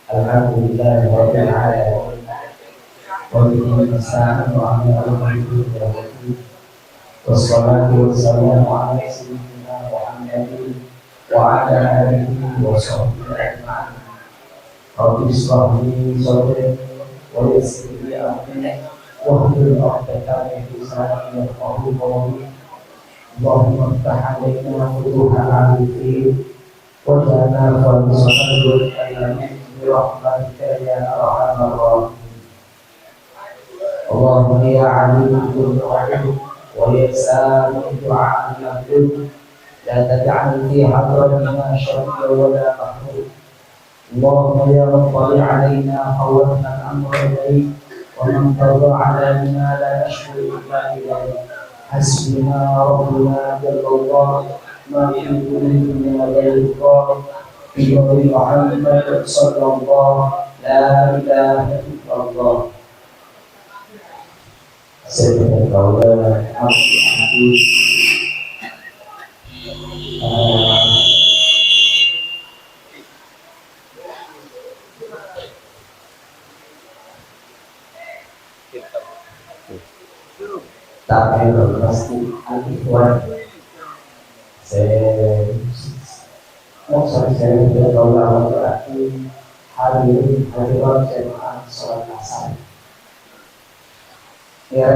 Alhamdulillah Rabbil Alamin. Wa bihi nasta'inu ala umuri dunya. Wassalatu wassalamu ala sayyidina Muhammadin wa ala alihi wa sahbihi ajma'in. Rabbi shrah li sadri wa yassir li amri wahlul 'uqdatam min lisani yafqahu qawli. Allahumma iftah 'alaina futuhal 'arifin waj'alna khalisatan lil-alamin birahmatika ya arhamar rahimin. Allahumma ya 'alim kulli wahid wa ya sami du'a al-mahdud la taj'al fi hadratina syarra wa la mahmud. Allahumma ya rabbali 'alaina hawwana amra ilayk wa man tadha 'alaina la nashku illa ilayk. Hasbuna rabbuna jallallah ma fi dunya ghayrullah bi ghairi Muhammad sallallahu la ilaha illallah. Sayyidina Maulana Abdi Tampil pasti al-ikhwan. Saya berdoa berarti hadirin hadirat jemaah sholat asar. Ya,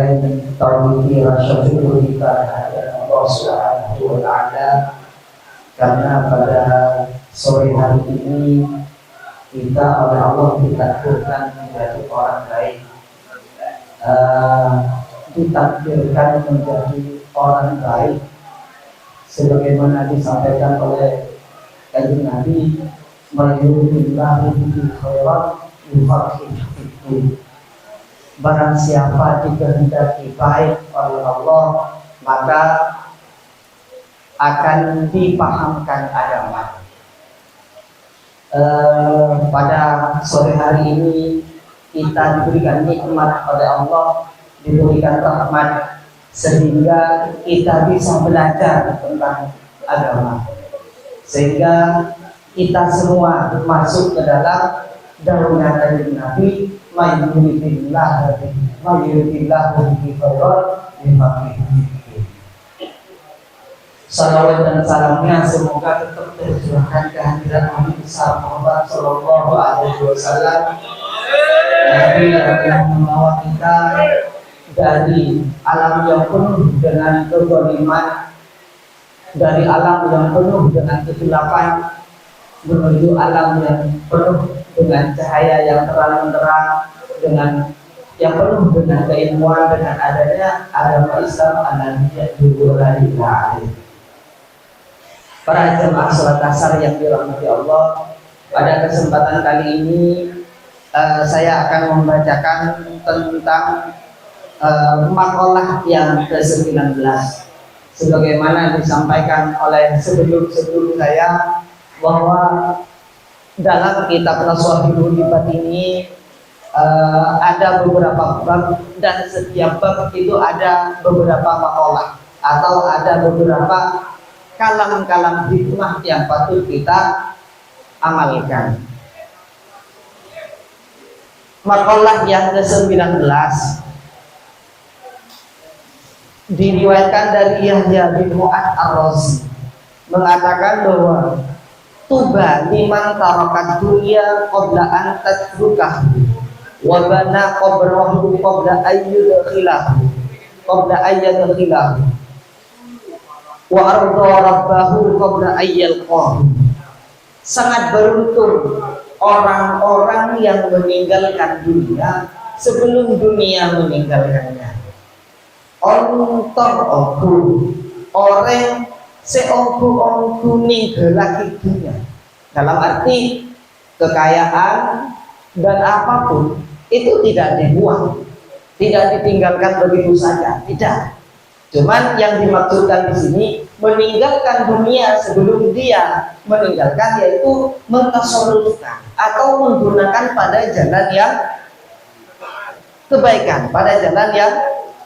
tauhid rasa syukur kita kepada Allah Subhanahu wa Ta'ala, karena pada sore hari ini kita oleh Allah ditakdirkan menjadi orang baik, ditakdirkan menjadi orang baik sebagaimana disampaikan oleh Kanjeng Nabi, mayuridillahi bihi khairan yufaqihuhu fid-din. Barang siapa dikehendaki baik oleh Allah, maka akan dipahamkan agama. Pada sore hari ini kita diberikan nikmat oleh Allah, diberikan rahmat, sehingga kita bisa belajar tentang agama, sehingga kita semua masuk ke dalam daungan Kanjeng Nabi, mayuridillahi bihi khairan yufaqihuhu fid-din. Salawat dan salamnya semoga tetap tercurahkan kehadiran Nabi besar Muhammad sallallahu alaihi wasallam, Nabi yang membawa kita dari alam yang penuh dengan kezaliman, dari alam yang penuh dengan kegelapan, menuju alam yang penuh dengan cahaya yang terang benderang, dengan yang penuh dengan keilmuan, dengan adanya agama Islam an-nabiyyah alaihi. Para jemaah salat asar yang dirahmati Allah, pada kesempatan kali ini saya akan membacakan tentang makalah yang ke-19 sebagaimana disampaikan oleh sebelum saya, bahwa dalam kitab Nashihul Libat ini ada beberapa bab, dan setiap bab itu ada beberapa makalah atau ada beberapa kalam-kalam hikmah yang patut kita amalkan. Makalah yang ke-19 diriwayatkan dari Yahya bin Mu'ad ar-Razi, mengatakan bahwa tuba liman tarakat dunya qabla an tatrukahu wa bana qabrahu qabla ayyudkhilahu wa arda rabbahu qabla ayyalqahu. Sangat beruntung orang-orang yang meninggalkan dunia sebelum dunia meninggalkannya. Orang seogu ninggalake dunia, dalam arti kekayaan dan apapun itu tidak dibuang, tidak ditinggalkan begitu saja, tidak. Cuman yang dimaksudkan di sini meninggalkan dunia sebelum dia meninggalkan, yaitu mentasarrufkan atau menggunakan pada jalan yang kebaikan, pada jalan yang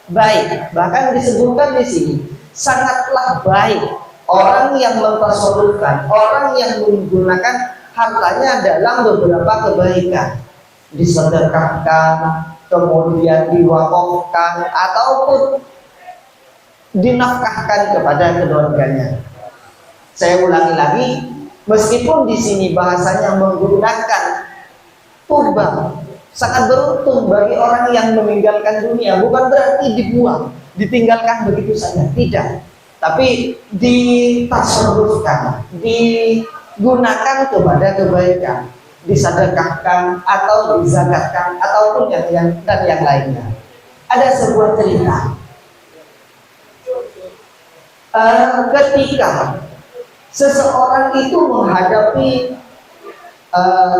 baik. Bahkan disebutkan di sini sangatlah baik orang yang mentasarrufkan, orang yang menggunakan hartanya dalam beberapa kebaikan, disedekahkan, kemudian diwakafkan ataupun dinafkahkan kepada keluarganya. Saya ulangi lagi, meskipun di sini bahasanya menggunakan tuba, sangat beruntung bagi orang yang meninggalkan dunia, bukan berarti dibuang, ditinggalkan begitu saja, tidak. Tapi ditasarrufkan, digunakan kepada kebaikan, disedekahkan atau dizakatkan ataupun yang lainnya. Ada sebuah cerita ketika seseorang itu menghadapi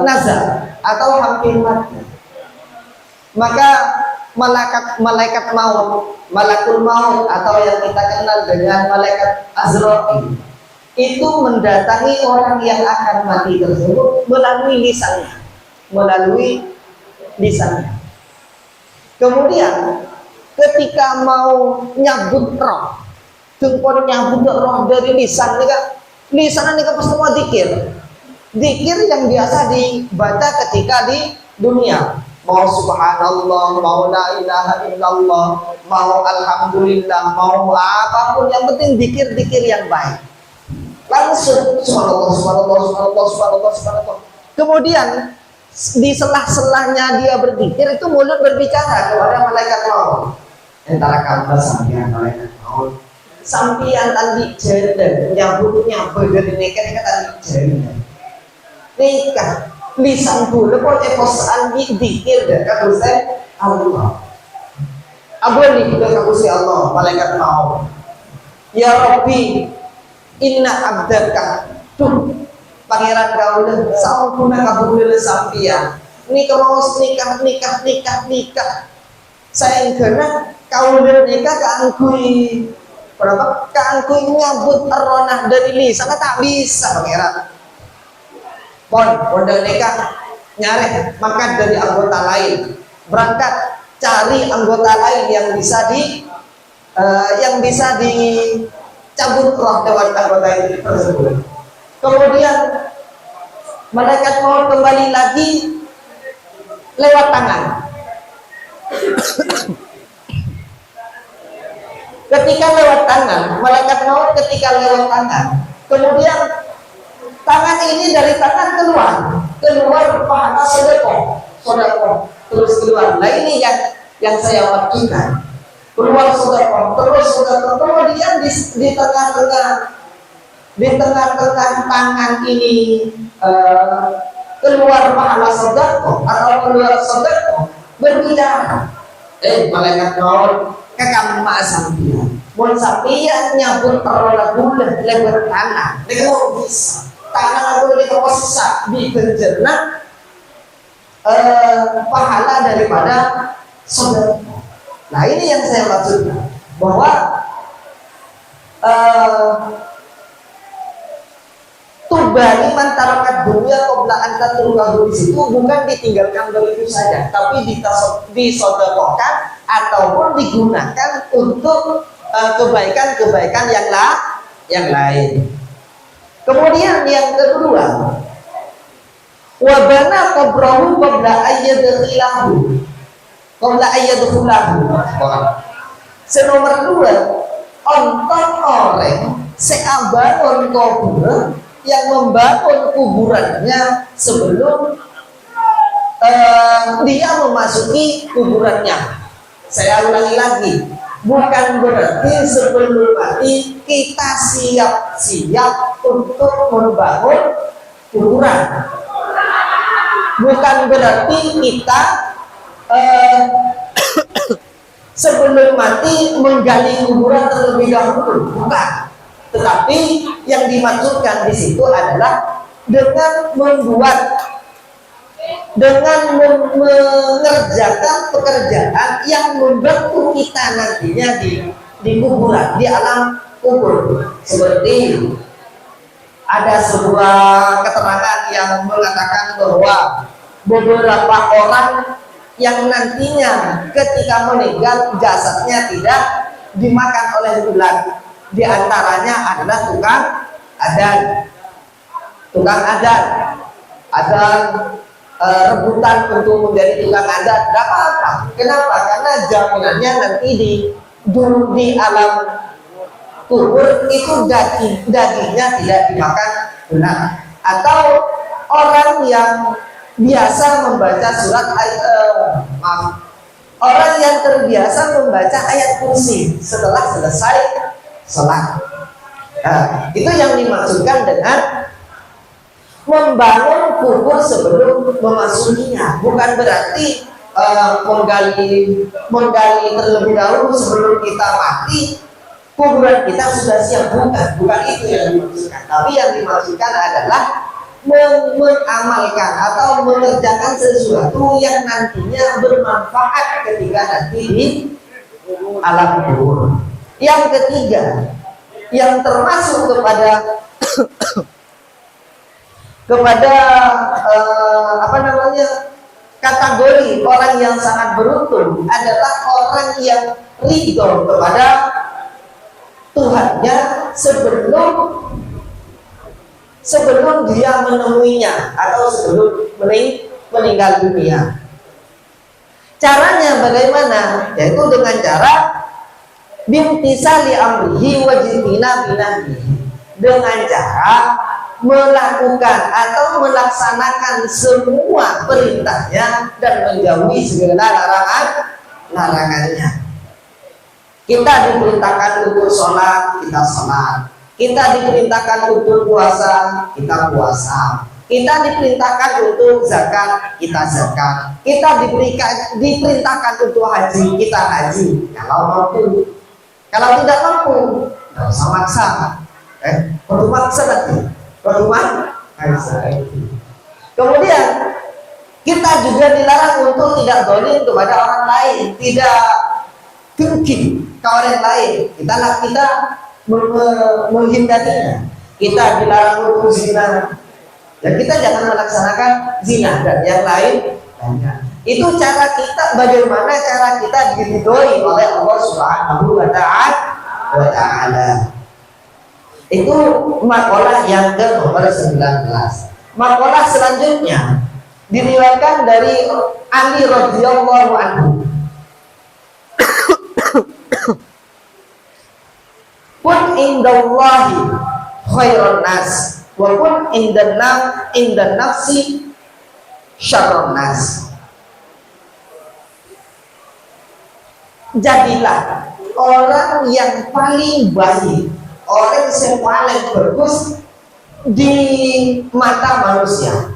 nazar atau hampir mati, maka malaikat maut, malakul maut atau yang kita kenal dengan malaikat Azrail itu mendatangi orang yang akan mati tersebut melalui lisannya. Kemudian ketika mau nyabut roh, tungkon nyabut roh dari lisan ini kan semua dikir yang biasa dibaca ketika di dunia, mau subhanallah, mau la ilaha illallah, mau alhamdulillah, mau apapun, yang penting dikir yang baik. Langsung subhanallah. Kemudian di selah-selahnya dia berzikir, itu mulut berbicara kepada malaikat maut. Antara kamu sampean malaikat maut, sampean tadi jaden nyambutnya dari nekat tadi jaden. Nikah lisan dulu kok ekosaan dikir dan kagusan Allah. Abadi kita kagusi Allah, malaikat maut. Ya Rabbi, inna abdaka, tuh pangeran kaulah sampuna kabulil sampian. Nikah mau nikah. Saya kena kaulah nikah keangkui berapa? Keangkui nyambut aronah dari lisan tak bisa pangeran. Pondok nikah nyari makan dari anggota lain, berangkat cari anggota lain yang bisa dicabut roh lewat anggota itu tersebut. Kemudian malaikat mau kembali lagi lewat tangan. Ketika lewat tangan, malaikat maut ketika lewat tangan, kemudian tangan ini dari tangan keluar pahala sedekah, terus keluar. Nah ini yang saya maksudkan, keluar sedekah, kemudian di tengah-tengah tangan ini keluar pahala sedekah atau keluar sedekah berbicara. Malaikat maut kakak mak sampian, mau sampian nyabut perolah bulan lewat tangan, dengan bisa. Tangan aku ini terkosak dikencerna pahala daripada saudara. Nah ini yang saya maksudkan, bahwa tubani mantarakat dunia qabla anta turgahu, di situ bukan ditinggalkan begitu saja, tapi disodakokan ataupun digunakan untuk kebaikan-kebaikan yang lain. Kemudian yang kedua, wabana qabrahu qabla ayyadkhilahu. Senomor dua, onton orang seabangun kubur yang membangun kuburannya sebelum dia memasuki kuburannya. Saya ulangi lagi, bukan berarti sebelum mati kita siap-siap untuk membangun kuburan. Bukan berarti kita sebelum mati menggali kuburan terlebih dahulu, bukan. Tetapi yang dimaksudkan di situ adalah dengan mengerjakan pekerjaan yang membantu kita nantinya di kuburan, di alam kubur. Seperti ada sebuah keterangan yang mengatakan bahwa beberapa orang yang nantinya ketika meninggal jasadnya tidak dimakan oleh ular, di antaranya adalah tukang adan. ada rebutan untuk menjadi tukang adat, tidak apa-apa. Kenapa? Karena jaminannya nanti di alam kubur itu dagingnya tidak dimakan benar. Atau orang yang biasa membaca orang yang terbiasa membaca ayat kursi setelah selesai sholat. Nah, itu yang dimaksudkan dengan membangun kubur sebelum memasukinya. Bukan berarti menggali terlebih dahulu sebelum kita mati kuburan kita sudah siap. Bukan itu yang dimaksudkan. Tapi yang dimaksudkan adalah mengamalkan atau mengerjakan sesuatu yang nantinya bermanfaat ketika nanti di alam kubur. Yang ketiga, yang termasuk kepada kategori orang yang sangat beruntung adalah orang yang ridho kepada Tuhannya sebelum dia menemuinya atau sebelum meninggal dunia. Caranya bagaimana? Yaitu dengan cara bimtisali amrihi wajitina binahihi, dengan cara melakukan atau melaksanakan semua perintahnya dan menjauhi segala larangannya. Kita diperintahkan untuk sholat, kita sholat. Kita diperintahkan untuk puasa, kita puasa. Kita diperintahkan untuk zakat, kita zakat. Kita diperintahkan untuk haji, kita haji. Kalau mampu. Kalau tidak mampu, tidak usah maksa. Perlu maksa nanti. Perlu maksa. Kemudian kita juga dilarang untuk tidak zalim kepada orang lain, tidak dengki ke orang lain. Kita menghindarinya. Kita dilarang untuk zina, dan kita jangan melaksanakan zina dan yang lainnya. Itu cara kita, bagaimana cara kita diridhoi oleh Allah Subhanahu wa Ta'ala. Itu makalah yang ke nomor 19. Makalah selanjutnya diriwayatkan dari Ali radhiyallahu anhu. Kun indallahi khairan nas wa kun indan nafsi syarrun nas. Jadilah orang yang paling baik, orang yang paling bagus di mata manusia,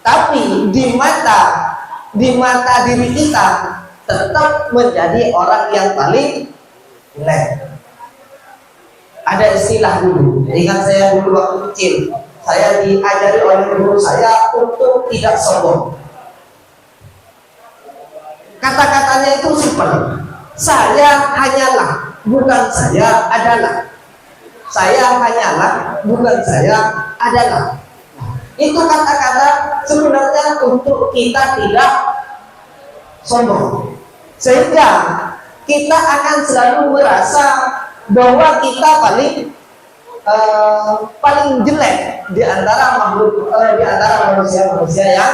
tapi di mata diri kita tetap menjadi orang yang paling jelek. Ada istilah dulu, ingat saya dulu waktu kecil, saya diajari oleh guru saya untuk tidak sombong. Kata-katanya itu simpel. Saya hanyalah, bukan saya adalah. Saya hanyalah, bukan saya adalah. Itu kata-kata sebenarnya untuk kita tidak sombong, sehingga kita akan selalu merasa bahwa kita paling jelek di antara makhluk, di antara manusia-manusia yang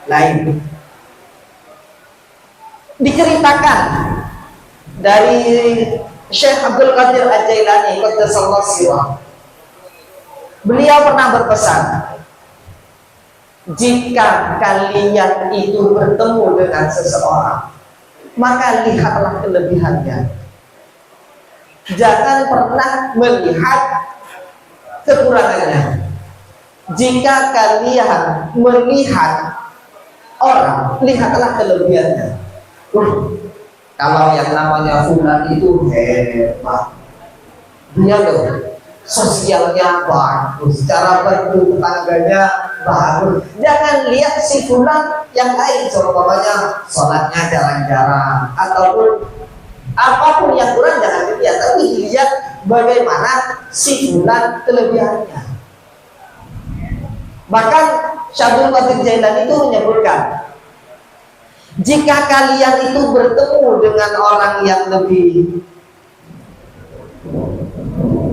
lain. Diceritakan dari Syekh Abdul Qadir Al-Jailani qaddasallahu sirrah. Beliau pernah berpesan, jika kalian itu bertemu dengan seseorang, maka lihatlah kelebihannya. Jangan pernah melihat kekurangannya. Jika kalian melihat orang, lihatlah kelebihannya. Kalau yang namanya fulan itu hebat, dia loh sosialnya bagus, cara bantu tetangganya bagus. Jangan lihat si fulan yang lain, contohnya sholatnya jarang-jarang ataupun apapun yang kurang jangan dilihat, tapi dilihat bagaimana si fulan kelebihannya. Bahkan Syabdul Qadir Jailani itu menyebutkan, jika kalian itu bertemu dengan orang yang lebih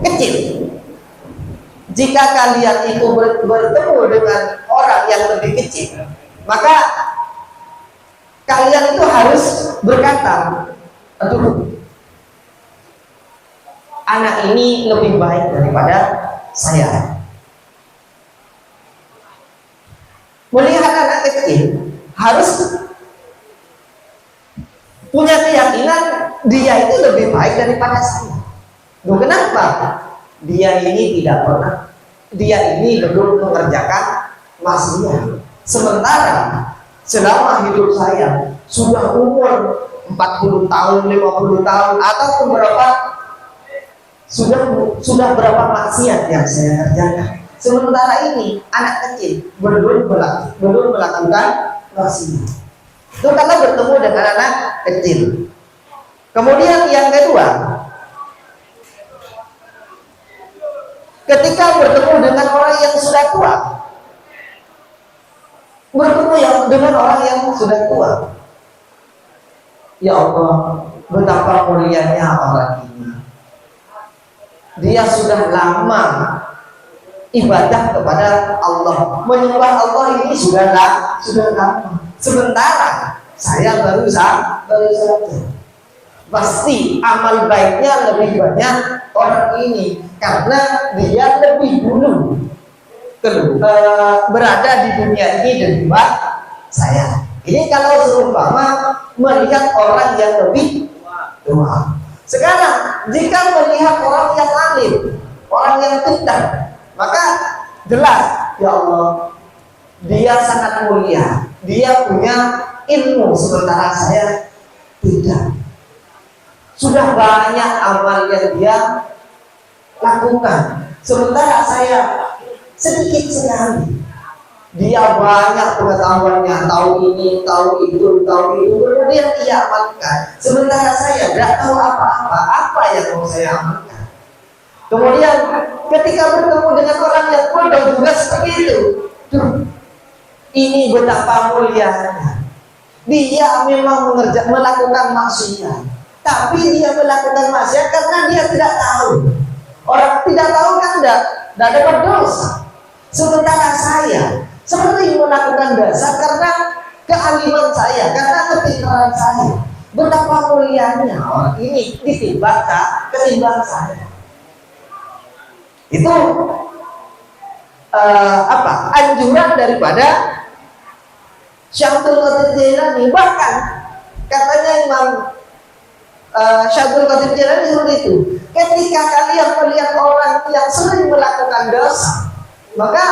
kecil, jika kalian itu bertemu dengan orang yang lebih kecil, maka kalian itu harus berkata, aduh, anak ini lebih baik daripada saya. Melihat anak kecil harus punya keyakinan dia itu lebih baik daripada saya. Loh, kenapa? Dia ini belum mengerjakan maksiat. Sementara selama hidup saya sudah umur 40 tahun, 50 tahun, ataupun sudah berapa maksiat yang saya kerjakan. Sementara ini anak kecil belum melakukan maksiat. Itu kalau bertemu dengan anak kecil. Kemudian yang kedua, ketika bertemu dengan orang yang sudah tua, dengan orang yang sudah tua, ya Allah, betapa mulianya orang ini. Dia sudah lama ibadah kepada Allah, menyembah Allah ini sudah lama. Sementara saya baru saja. Pasti amal baiknya lebih banyak orang ini, karena dia lebih dulu berada di dunia ini daripada saya. Ini kalau seumpama melihat orang yang lebih tua. Sekarang jika melihat orang yang alim, orang yang pintar, maka jelas, ya Allah, dia sangat mulia, dia punya ilmu, sementara saya tidak. Sudah banyak amal yang dia lakukan, sementara saya sedikit sekali. Dia banyak pengetahuannya, tahu ini, tahu itu, kemudian dia amalkan. Sementara saya tidak tahu apa yang mau saya amalkan. Kemudian ketika bertemu dengan orang yang bodoh juga seperti itu. Ini betapa mulianya. Dia memang melakukan maksiat, tapi dia melakukan maksiat karena dia tidak tahu. Orang tidak tahu kan tidak dapat dosa. Sementara saya sering melakukan dosa karena kealiman saya, karena kepintaran saya. Betapa mulianya orang ini ketimbang saya. Itu anjuran daripada Syaikhul Qadir Jailani. Bahkan katanya Imam Syaikhul Qadir Jailani seperti itu, ketika kalian melihat orang yang sering melakukan dosa, maka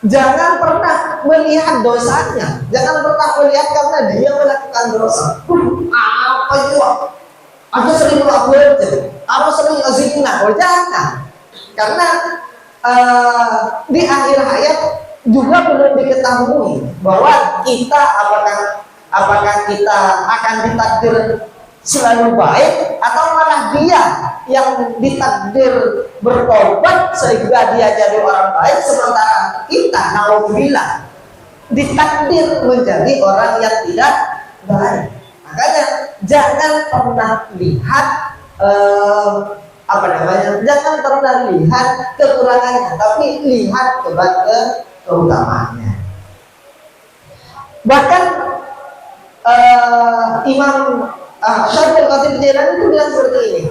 jangan pernah melihat dosanya, jangan pernah melihat karena dia melakukan dosa. Apa itu? Aku sering melakukan, aku sering zina. Jangan, karena di akhir hayat juga belum diketahui bahwa kita apakah kita akan ditakdir selalu baik atau malah dia yang ditakdir bertobat sehingga dia jadi orang baik, sementara kita naudzubillah ditakdir menjadi orang yang tidak baik. Makanya jangan pernah lihat jangan pernah lihat kekurangannya, tapi lihat keutamaannya. Bahkan Imam Syaikhul Qadir Jailani itu bilang seperti ini.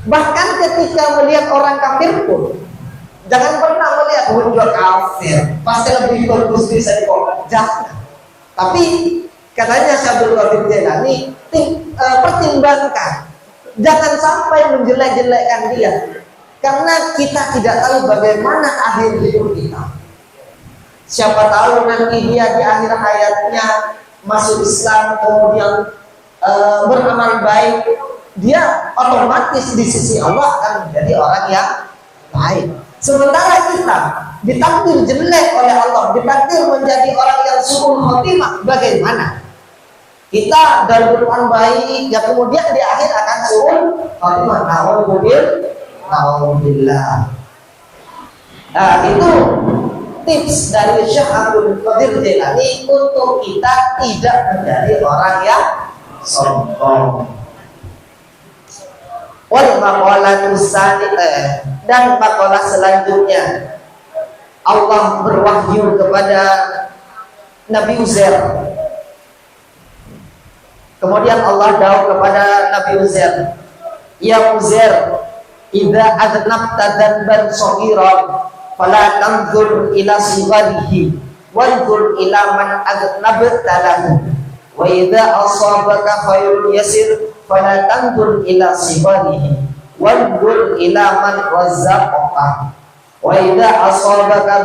Bahkan ketika melihat orang kafir pun, jangan pernah melihat dia kafir, pasti lebih bagus di saya kok. Jangan. Tapi katanya Syaikhul Qadir Jailani, pertimbangkan, jangan sampai menjelek-jelekkan dia, karena kita tidak tahu bagaimana akhir hidup kita. Siapa tahu nanti dia di akhir hayatnya masuk Islam, kemudian beramal baik, dia otomatis di sisi Allah akan menjadi orang yang baik. Sementara kita ditakdir jelek oleh Allah, ditakdir menjadi orang yang su'ul khotimah, bagaimana? Kita dalam Quran baik, ya kemudian di akhir akan su'ul khotimah. Alhamdulillah. Nah, itu tips dari Syaikhul Qadir Jailani untuk kita tidak menjadi orang yang sombong. Wal maqalatu tsaniyah, dan maqalah selanjutnya Allah berwahyu kepada Nabi Uzair. Kemudian Allah dawuh kepada Nabi Uzair, ya Uzair, idza adnabta dzanban shaghiran fala tanzur ila sigharihi wanzur ila man adnabta lahu, wa idza asabaka khairun yasir fala tanzur ila sigharihi wanzur ila man razzaqaka, wa idza asabaka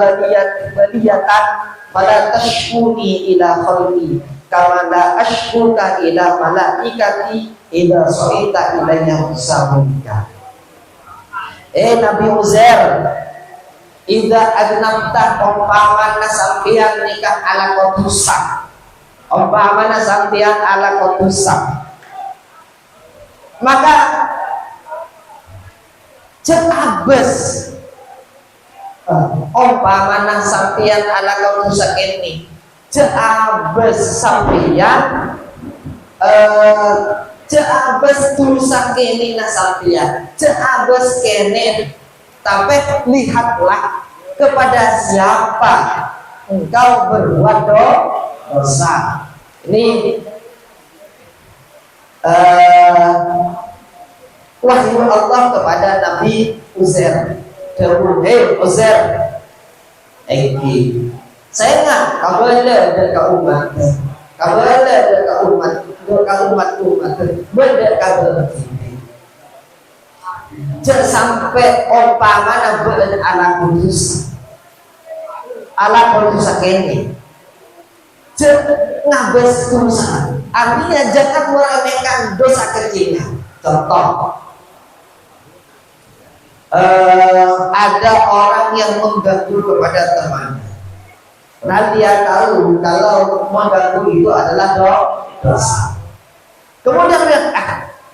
baliyatan fala tashkuni ila khalqi kama la ashkuka ila malaikati idza sa'ita ilayya musabika. Nabi Uzair, idza adnabta, umpamana sampeyan nikah ala kotusak, umpamana sampeyan ala kotusak, maka cetabes umpamana sampeyan ala kotusak ini ceabes sampeyan ceabes tulisan kene na sampeyan ceabes kene, tapi lihatlah kepada siapa engkau berbuat dosa. Ini wahyu Allah kepada Nabi Uzair. Hei Uzair, saya nggak kabar dari umat, kabar dari umat benda kabar ini. Jangan sampai umpama nabi anak kudus, anak kudus ini, jangan ngabes dosa. Artinya jangan meremehkan dosa kecilnya. Contoh, ada orang yang mengganggu kepada temannya. Nah dia tahu kalau mengganggu itu adalah dosa. Kemudian dia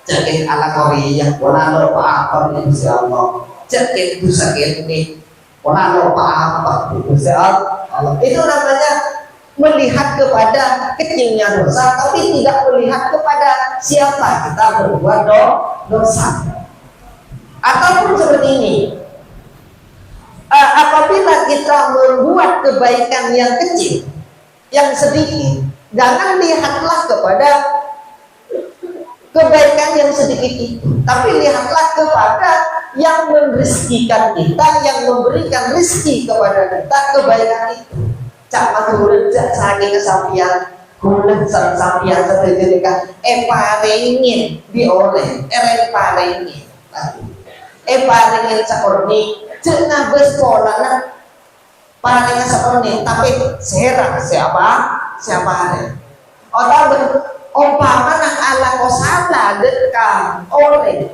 jadi ala Korea, wala lupa apa insya Allah. Jadi dosa ini, wala lupa apa insya Allah. Itu namanya melihat kepada kecilnya dosa, tapi tidak melihat kepada siapa kita berbuat dosa. Ataupun seperti ini, apabila kita membuat kebaikan yang kecil, yang sedikit, jangan lihatlah kepada kebaikan yang sedikit itu, tapi lihatlah kepada yang merezekikan kita, yang memberikan rezeki kepada kita kebaikan itu. Cak maturut cak saking kesampian kulen sampian terjadikan paringin dioleh paringin paringin sakorni jangan bersekolah paringin sakorni tapi serang siapa orang umpama nak ala ko salah dekat oleh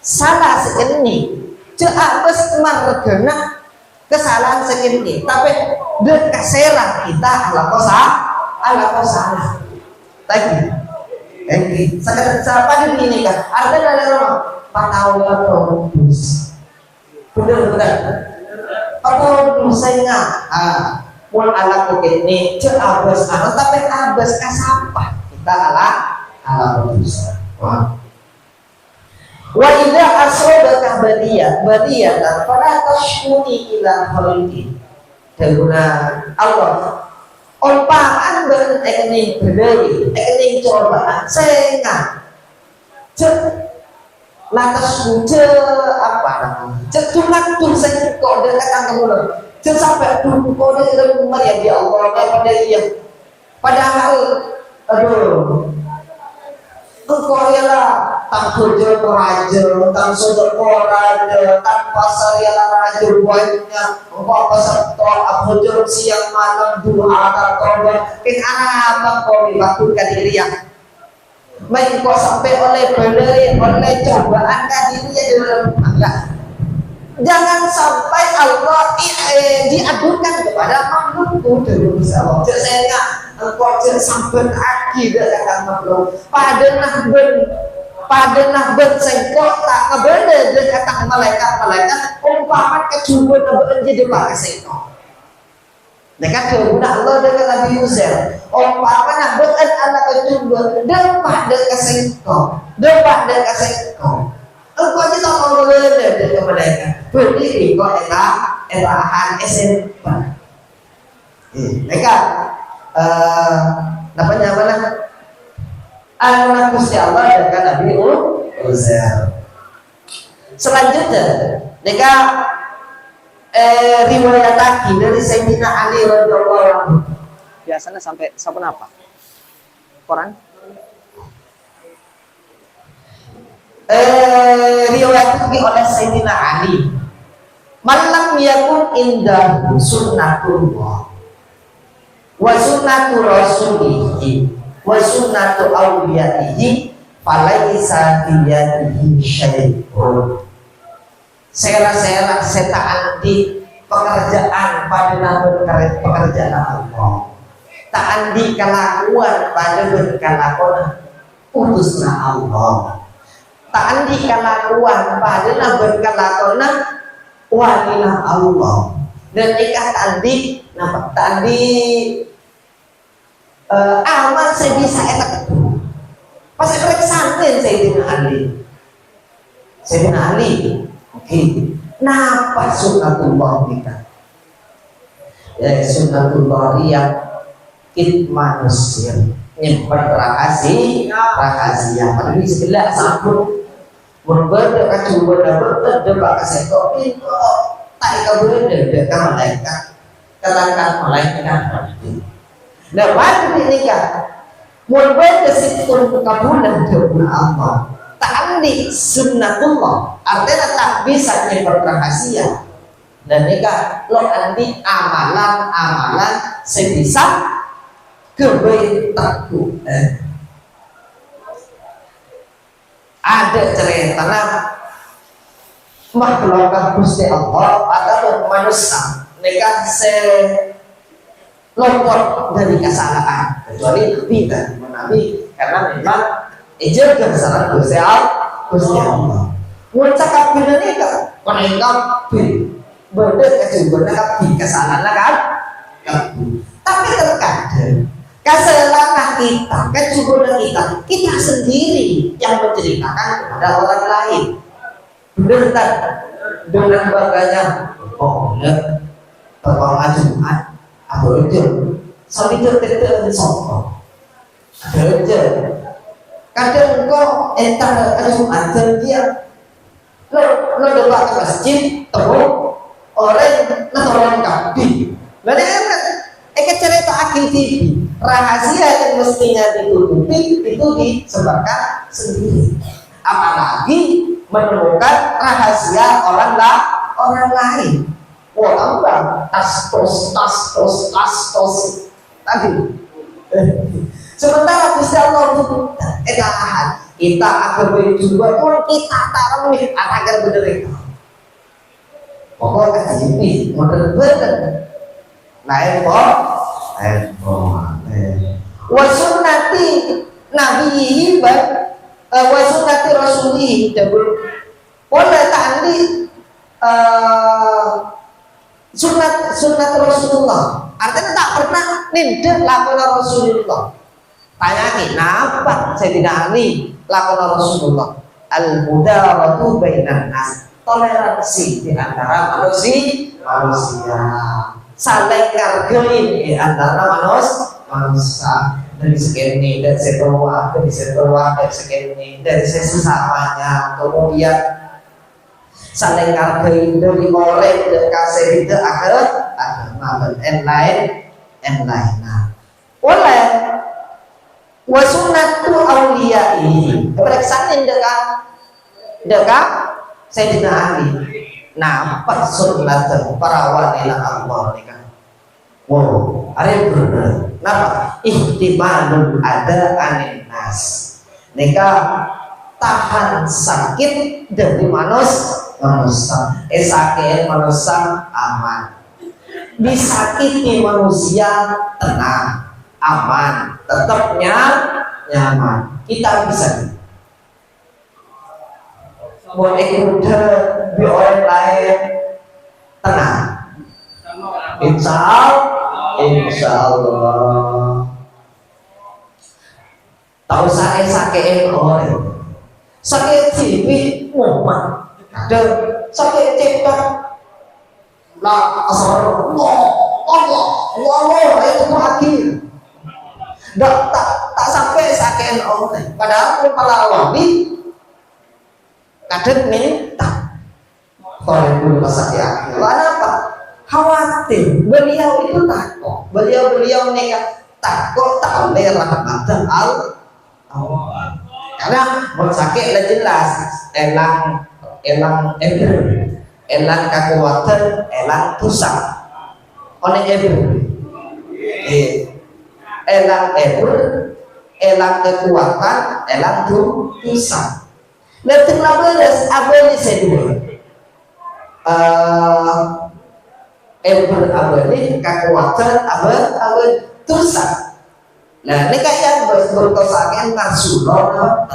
salah segini cak bes margena kesalahan segini, tapi dekat serang kita ala ko salah lagi siapa ini kan ada dari rumah pataulah produs benar produs saya pun ala ko ini cak abes tapi abes kasapa kita ala produs. Wa idza asabaka badiyatan fala tashkuni ila khalqi. Daguna Allah umpaan berekning bedai ekning cobaan sehingga lantas apa namanya cetunak tuh saya kok dekat kamu sampai tuh kode rumah ya di Allah pada dia padahal aduh engkau ialah tak kerja raja, tak sodok raja, tak pasar ialah raja buahnya. Engkau peserta abjur siang malam duha tak tobat. Kenapa kau dilakukan diri yang main kau sampai oleh belai, oleh cobaan dirinya dalam enggak. Jangan sampai Allah diadukan kepada makhluk itu dulu. Saya engkau sampai akidah akan makhluk. Padanah bersengkok tak ngebeda dengan malaikat umpaman kecubuan ngebeda jadi pakai sengkok. Dekat kemudian Allah dengan Nabi Uzair umpaman ngebeda anak kecubuan depan dengan sengkok, Engko aja tolong dari mereka. Berdiri kok etahan SMP. Mereka namanya mana? Anak Gusti Allah dengan Nabi Uzair. Selanjutnya, mereka riwayat lagi dari Sayyidina Ali radhiyallahu anhu. Biasanya sampai apa? Quran? Riwayat lagi oleh Sayyidina Ali. Malam yakun indah sunnatullah wa sunnatu rasulihi wa sunnatu awliyaihi falaisa biyadihi syai'un. Sera-sera setaan di pekerjaan pada pekerjaan Allah. Tak andi kelakuan pada berkelakuan utusna Allah. Tak andi kelakuan pada berkelakuan walilah Allah. Dan ikat tadi nampak tadi amal sebisa enak. Pas kerek santen Sayyidina Ali. Sayyidina Ali. Oke. Napa sunnatullah kita? Ya sunnatullah yang kit manusia nyimpan rahasia. Padahal sebelah sampun berbeda kecuali berbeda pak seto itu tak keberbeda dengan malaikat. Katakan malaikat berarti. Nah, waktu ini kan berbeda situn kabulan dengan Allah. Tak andi sunnatullah artinya tak bisa nyimpan rahasia. Dan mereka lo andi amalan sebisa kebaikanku. Ada cerita makhluk Gusti Allah atau manusia mereka lopot dari kesalahan kecuali Nabi dan Nabi karena memang ijab kesalahan Gusti Allah. Muncak kabin ini kan kabin beda kesalahan kan. Tapi terkadang kesalahan kita, kita sendiri yang menceritakan kepada orang lain. Dengan bangganya, oh benar, terpala Jumat, aku itu, sampai itu sombong, ada aja. Kadang kau entar Jumat dan dia, lo debat ke masjid, temu orang nonton kabin, berarti cerita akil TV. Rahasia yang mestinya ditutupi itu disebarkan sendiri. Apalagi menemukan rahasia orang lain. Wah, enggak tas tos tadi. Sementara Gusti Allah itu etahan kita akan berjuang pun kita tarawih agar bener itu. Pokoknya ini model bener. Naik wa sunnati nabiyhi wa sunnati rasulihi dabul wala ta'li sunnat Rasulullah artinya tak pernah nindak lakon Rasulullah. Tanyani napa Sayyidina Ali lakon Rasulullah al-mudaratu bainan nas, toleransi di antara manusia, saling hargai di antara manusia dari sekian ini dan setelah dari sekian ini dari sesamanya, kemudian saling hargai dari orang dan kasih itu akhirat agama dan lain. Oleh wasunnatu awliyai pemeriksaan dekat Sayyidina Ali. Nah, sunnat para wali Allah ni kan. Wow, ada yang berbeda. Napa? Ihtimalul ada anin nas. Neka tahan sakit dari manusia. Sakit manusia aman. Disakiti manusia tenang, aman, tetapnya nyaman. Kita bisa. Boleh kita di orang lain tenang. Insya Allah. Tahu saya sakit orang. sakit cipi mumpah ada sakit cepat lah asal Allah itu lagi tak sampai sakit orang padahal para wali kadang minta kalau dulu sakit akhir apa khawatir beliau itu takut beliau nekat takut tak oleh rahmatan Allah karena mau sakit lah jelas elang kekuatan elang pusat oleh elang kekuatan elang pusat nanti beres apa ini saya dulu apa ini kekuatan apa pusat. Nah, ini kayak berkosakan Rasulullah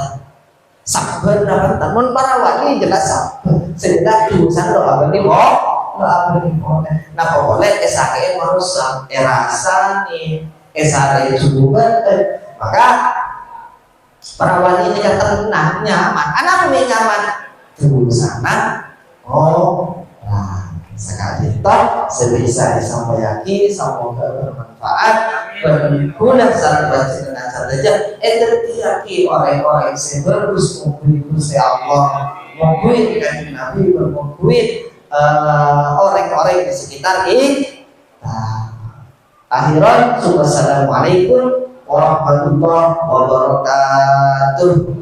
sabar dapat namun para wali jelas sabar sehingga tulisan doa bani nah pokoknya esake manusia erasa nih esare juga maka para wali ini yang tenang nyaman anak ini nyaman tulisan nah sekali toh sebisa disampaikan semoga bermanfaat berguna sahabat dengan saja tertiyaki orang-orang yang bagus mengikuti Gusti Allah mengikuti kanjeng Nabi mengikuti orang-orang di sekitar akhirat. Assalamualaikum warahmatullahi wabarakatuh.